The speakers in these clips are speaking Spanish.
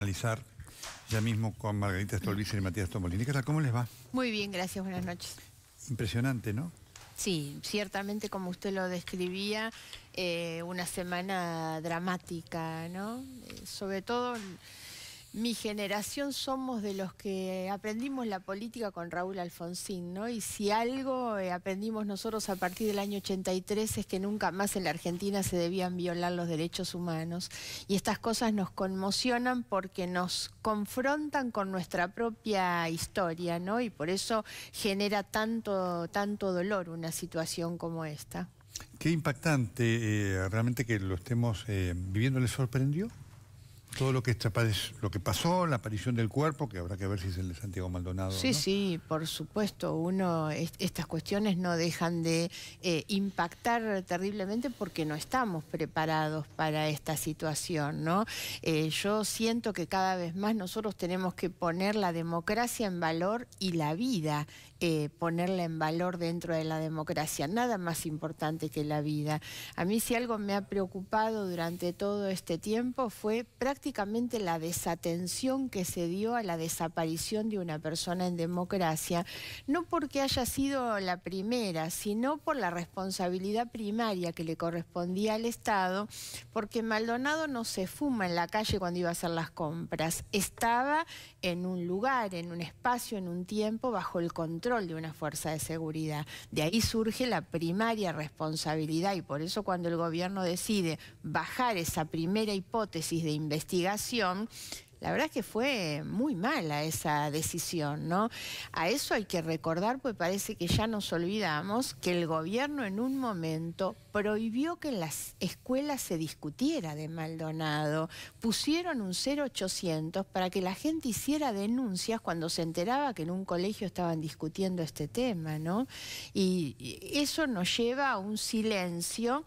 Analizar ya mismo con Margarita Stolbizer y Matías Tomolini. ¿Qué tal? ¿Cómo les va? Muy bien, gracias, buenas noches. Impresionante, ¿no? Sí, ciertamente como usted lo describía, una semana dramática, ¿no? Sobre todo mi generación somos de los que aprendimos la política con Raúl Alfonsín, ¿no? Y si algo aprendimos nosotros a partir del año 83 es que nunca más en la Argentina se debían violar los derechos humanos. Y estas cosas nos conmocionan porque nos confrontan con nuestra propia historia, ¿no? Y por eso genera tanto dolor una situación como esta. Qué impactante, realmente que lo estemos viviendo. ¿Les sorprendió? Todo lo que pasó, la aparición del cuerpo, que habrá que ver si es el de Santiago Maldonado. Sí, ¿no? sí, por supuesto. Estas cuestiones no dejan de impactar terriblemente porque no estamos preparados para esta situación, ¿no? Yo siento que cada vez más nosotros tenemos que poner la democracia en valor y la vida ponerla en valor dentro de la democracia. Nada más importante que la vida. A mí si algo me ha preocupado durante todo este tiempo fue prácticamente la desatención que se dio a la desaparición de una persona en democracia, no porque haya sido la primera, sino por la responsabilidad primaria que le correspondía al Estado, porque Maldonado no se fuma en la calle cuando iba a hacer las compras, estaba en un lugar, en un espacio, en un tiempo, bajo el control de una fuerza de seguridad. De ahí surge la primaria responsabilidad y por eso cuando el gobierno decide bajar esa primera hipótesis de investigación, la verdad es que fue muy mala esa decisión, ¿no? A eso hay que recordar, pues parece que ya nos olvidamos que el gobierno en un momento prohibió que en las escuelas se discutiera de Maldonado. Pusieron un 0800 para que la gente hiciera denuncias cuando se enteraba que en un colegio estaban discutiendo este tema, ¿no? Y eso nos lleva a un silencio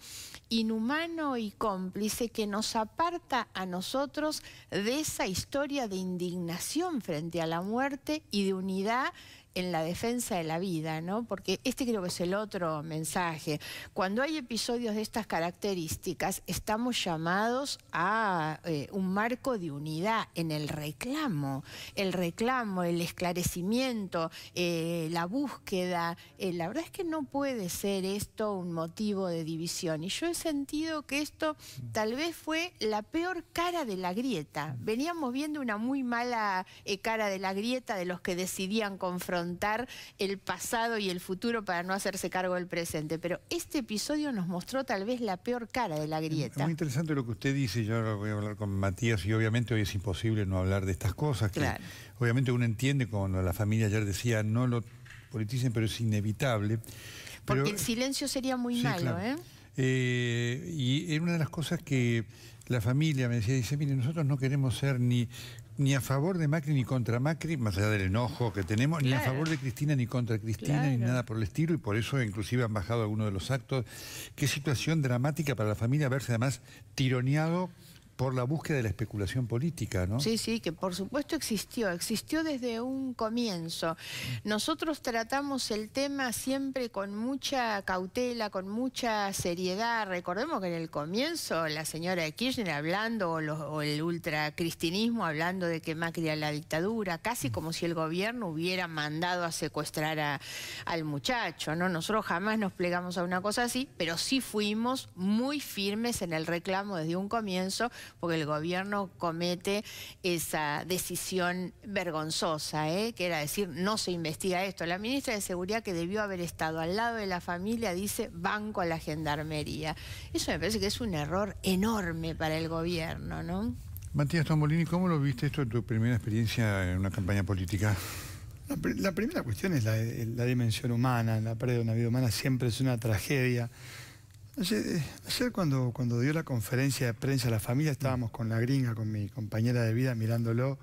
inhumano y cómplice que nos aparta a nosotros de esa historia de indignación frente a la muerte y de unidad en la defensa de la vida, ¿no? Porque este creo que es el otro mensaje. Cuando hay episodios de estas características, estamos llamados a un marco de unidad en el reclamo, el esclarecimiento, la búsqueda. La verdad es que no puede ser esto un motivo de división. Y yo he sentido que esto tal vez fue la peor cara de la grieta. Veníamos viendo una muy mala cara de la grieta de los que decidían confrontar el pasado y el futuro para no hacerse cargo del presente, pero este episodio nos mostró tal vez la peor cara de la grieta. Es muy interesante lo que usted dice. Yo ahora voy a hablar con Matías y obviamente hoy es imposible no hablar de estas cosas, que claro, obviamente uno entiende cuando la familia ayer decía no lo politicen, pero es inevitable. Porque el silencio sería muy malo, claro. Y era una de las cosas que la familia me decía, dice, mire, nosotros no queremos ser ni a favor de Macri ni contra Macri, más allá del enojo que tenemos, claro, ni a favor de Cristina ni contra Cristina, claro, ni nada por el estilo, y por eso inclusive han bajado algunos de los actos. Qué situación dramática para la familia verse además tironeado por la búsqueda de la especulación política, ¿no? Sí, sí, que por supuesto existió desde un comienzo. Nosotros tratamos el tema siempre con mucha cautela, con mucha seriedad. Recordemos que en el comienzo la señora de Kirchner hablando, o el ultracristinismo hablando de que Macri era la dictadura, casi como si el gobierno hubiera mandado a secuestrar al muchacho, ¿no? Nosotros jamás nos plegamos a una cosa así, pero sí fuimos muy firmes en el reclamo desde un comienzo, porque el gobierno comete esa decisión vergonzosa, que era decir, no se investiga esto. La ministra de Seguridad, que debió haber estado al lado de la familia, dice, banco a la gendarmería. Eso me parece que es un error enorme para el gobierno, ¿no? Matías Tomolini, ¿cómo lo viste esto en tu primera experiencia en una campaña política? La primera cuestión es la dimensión humana. La pérdida de una vida humana siempre es una tragedia. Ayer cuando dio la conferencia de prensa a la familia, estábamos con la gringa, con mi compañera de vida, mirándolo,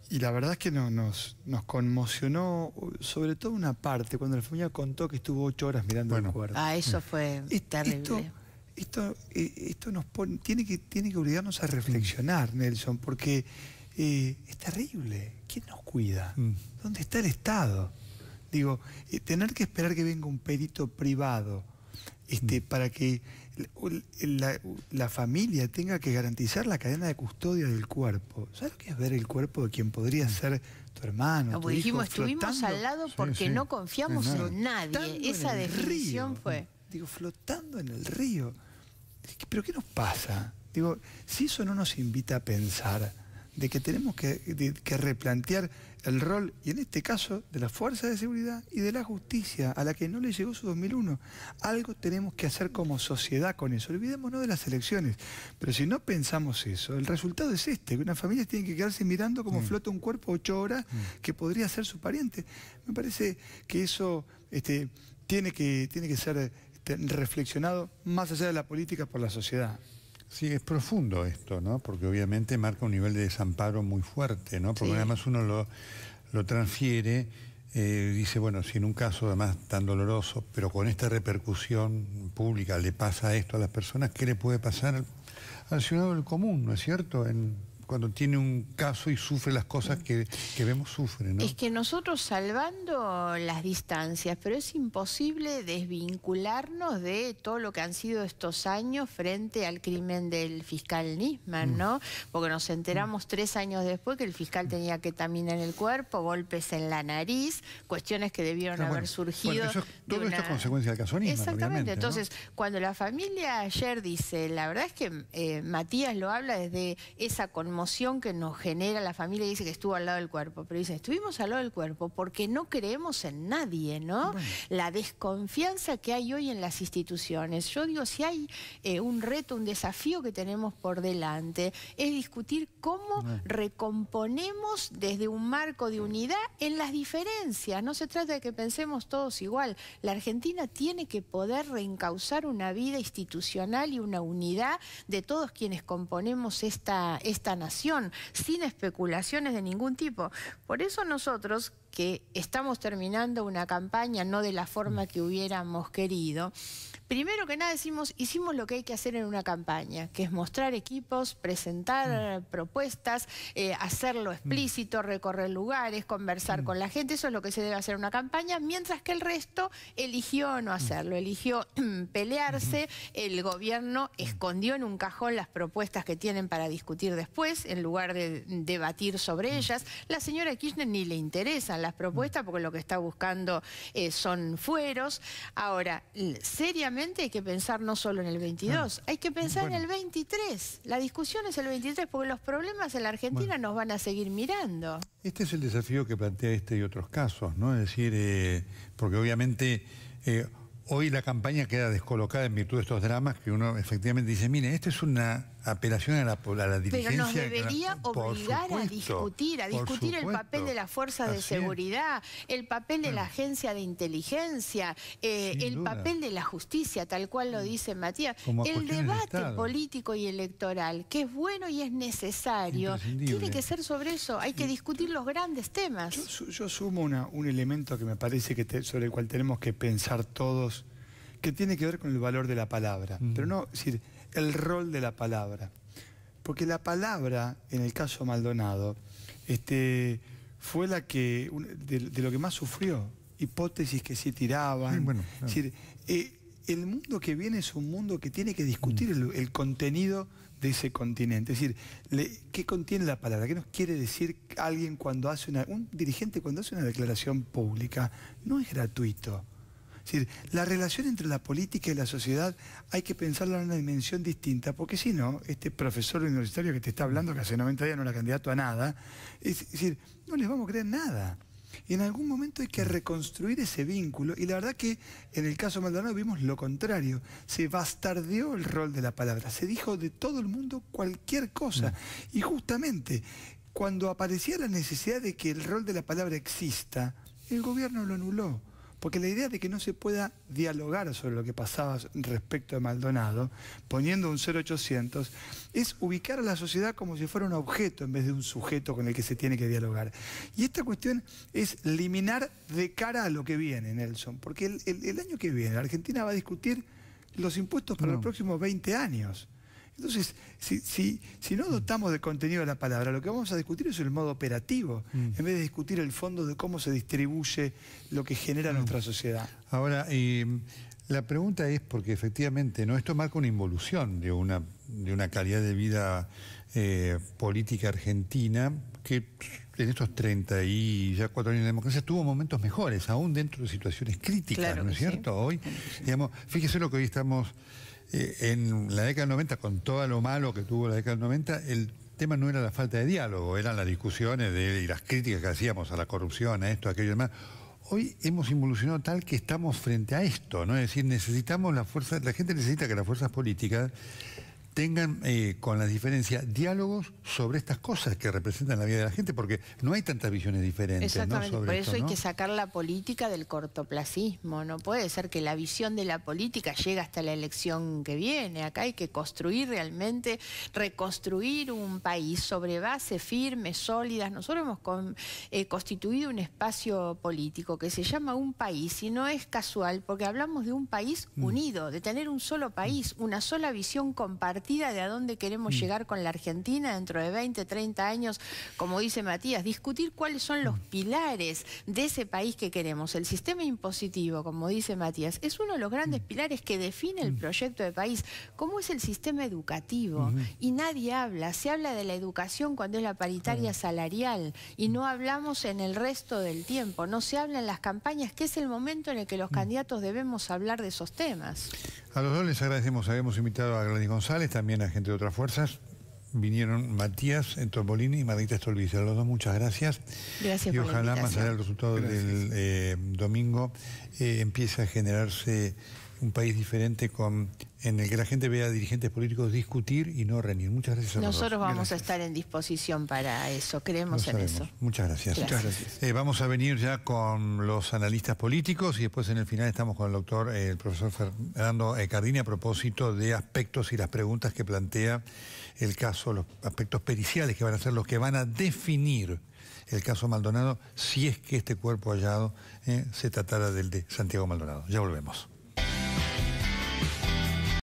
y la verdad es que nos conmocionó, sobre todo una parte, cuando la familia contó que estuvo 8 horas mirando el cuerpo. Eso fue terrible. Esto nos pone, tiene que obligarnos a reflexionar, Nelson, porque es terrible. ¿Quién nos cuida? ¿Dónde está el Estado? Digo, tener que esperar que venga un perito privado para que la familia tenga que garantizar la cadena de custodia del cuerpo. ¿Sabes lo que es ver el cuerpo de quien podría ser tu hermano, Como tu dijimos, hijo, estuvimos al lado porque no confiamos en nadie. Esa definición fue... Digo, flotando en el río. ¿Pero qué nos pasa? Digo, si eso no nos invita a pensar de que tenemos que replantear el rol, y en este caso, de las fuerzas de seguridad y de la justicia, a la que no le llegó su 2001. Algo tenemos que hacer como sociedad con eso. Olvidémonos de las elecciones. Pero si no pensamos eso, el resultado es que una familia tiene que quedarse mirando cómo flota un cuerpo 8 horas que podría ser su pariente. Me parece que eso tiene que ser reflexionado más allá de la política por la sociedad. Sí, es profundo esto, ¿no? Porque obviamente marca un nivel de desamparo muy fuerte, ¿no? Porque además uno lo transfiere, dice, bueno, si en un caso además tan doloroso, pero con esta repercusión pública le pasa esto a las personas, ¿qué le puede pasar al ciudadano del común, ¿no es cierto? Cuando tiene un caso y sufre las cosas que vemos sufre, ¿no? Es que nosotros salvando las distancias, pero es imposible desvincularnos de todo lo que han sido estos años frente al crimen del fiscal Nisman, ¿no? Porque nos enteramos 3 años después que el fiscal tenía ketamina en el cuerpo, golpes en la nariz, cuestiones que debieron haber surgido. Bueno, todo esto es consecuencia del caso Nisman. Exactamente. Obviamente, entonces, cuando la familia ayer dice, la verdad es que Matías lo habla desde esa conmoción que nos genera la familia, y dice que estuvo al lado del cuerpo, pero dice, estuvimos al lado del cuerpo porque no creemos en nadie, ¿no? Bueno. La desconfianza que hay hoy en las instituciones. Yo digo, si hay un reto, un desafío que tenemos por delante, es discutir cómo recomponemos desde un marco de unidad en las diferencias. No se trata de que pensemos todos igual. La Argentina tiene que poder reencauzar una vida institucional y una unidad de todos quienes componemos esta nación, sin especulaciones de ningún tipo. Por eso nosotros, que estamos terminando una campaña no de la forma que hubiéramos querido, primero que nada hicimos lo que hay que hacer en una campaña, que es mostrar equipos, presentar propuestas, hacerlo explícito, recorrer lugares, conversar con la gente. Eso es lo que se debe hacer en una campaña, mientras que el resto eligió no hacerlo, eligió pelearse. El gobierno escondió en un cajón las propuestas que tienen para discutir después, en lugar de debatir sobre ellas. La señora Kirchner ni le interesan las propuestas porque lo que está buscando son fueros. Ahora, seriamente hay que pensar no solo en el 22, hay que pensar en el 23. La discusión es el 23 porque los problemas en la Argentina nos van a seguir mirando. Este es el desafío que plantea este y otros casos, ¿no? Es decir, porque obviamente hoy la campaña queda descolocada en virtud de estos dramas que uno efectivamente dice, mire, esto es una apelación a la dirigencia. Pero nos debería obligar a discutir el papel de las fuerzas de seguridad, el papel de la agencia de inteligencia, el papel de la justicia, tal cual lo dice Matías. El debate político y electoral, que es bueno y es necesario, tiene que ser sobre eso. Hay que discutir los grandes temas. Yo sumo un elemento que me parece sobre el cual tenemos que pensar todos, que tiene que ver con el valor de la palabra, pero no, es decir, el rol de la palabra. Porque la palabra, en el caso Maldonado, fue la que, de lo que más sufrió. Hipótesis que se tiraban. Es decir, el mundo que viene es un mundo que tiene que discutir el contenido de ese continente. Es decir, ¿qué contiene la palabra? ¿Qué nos quiere decir alguien cuando hace un dirigente cuando hace una declaración pública? No es gratuito. Es decir, la relación entre la política y la sociedad hay que pensarla en una dimensión distinta, porque si no, este profesor universitario que te está hablando, que hace 90 días no era candidato a nada, es decir, no les vamos a creer nada. Y en algún momento hay que reconstruir ese vínculo, y la verdad que en el caso Maldonado vimos lo contrario. Se bastardeó el rol de la palabra, se dijo de todo el mundo cualquier cosa, y justamente cuando aparecía la necesidad de que el rol de la palabra exista, el gobierno lo anuló. Porque la idea de que no se pueda dialogar sobre lo que pasaba respecto de Maldonado, poniendo un 0800, es ubicar a la sociedad como si fuera un objeto en vez de un sujeto con el que se tiene que dialogar. Y esta cuestión es liminar de cara a lo que viene, Nelson. Porque el año que viene la Argentina va a discutir los impuestos para los próximos 20 años. Entonces, si no dotamos de contenido de la palabra, lo que vamos a discutir es el modo operativo, en vez de discutir el fondo de cómo se distribuye lo que genera nuestra sociedad. Ahora, La pregunta es porque efectivamente, ¿no? Esto marca una involución de una calidad de vida política argentina que en estos 34 años de democracia tuvo momentos mejores, aún dentro de situaciones críticas, claro, ¿no es cierto? Sí. Hoy, digamos, fíjese lo que hoy estamos en la década del 90, con todo lo malo que tuvo la década del 90, el tema no era la falta de diálogo, eran las discusiones y las críticas que hacíamos a la corrupción, a esto, a aquello y demás. Hoy hemos involucionado tal que estamos frente a esto, ¿no? Es decir, necesitamos la gente necesita que las fuerzas políticas tengan, con las diferencias, diálogos sobre estas cosas que representan la vida de la gente, porque no hay tantas visiones diferentes. Exactamente, ¿no? por eso esto, hay ¿no? que sacar la política del cortoplacismo. No puede ser que la visión de la política llegue hasta la elección que viene. Acá hay que construir realmente, reconstruir un país sobre bases firmes, sólidas. Nosotros hemos constituido un espacio político que se llama Un País, y no es casual, porque hablamos de un país unido, de tener un solo país, una sola visión compartida de a dónde queremos llegar con la Argentina dentro de 20, 30 años, como dice Matías, discutir cuáles son los pilares de ese país que queremos. El sistema impositivo, como dice Matías, es uno de los grandes pilares que define el proyecto de país, como es el sistema educativo. Y nadie habla, se habla de la educación cuando es la paritaria salarial, y no hablamos en el resto del tiempo, no se habla en las campañas, que es el momento en el que los candidatos debemos hablar de esos temas. A los dos les agradecemos, habíamos invitado a Gladys González, también a gente de otras fuerzas. Vinieron Matías Tombolini y Margarita Stolbizer. A los dos muchas gracias. Gracias y por ojalá la más allá del resultado del domingo empiece a generarse un país diferente en el que la gente vea a dirigentes políticos discutir y no reñir. Muchas gracias a los dos. Nosotros vamos a estar en disposición para eso, creemos en eso. Muchas gracias. Gracias. Muchas gracias. Vamos a venir ya con los analistas políticos y después en el final estamos con el doctor, el profesor Fernando Cardini, a propósito de aspectos y las preguntas que plantea el caso, los aspectos periciales que van a ser los que van a definir el caso Maldonado, si es que este cuerpo hallado se tratara del de Santiago Maldonado. Ya volvemos.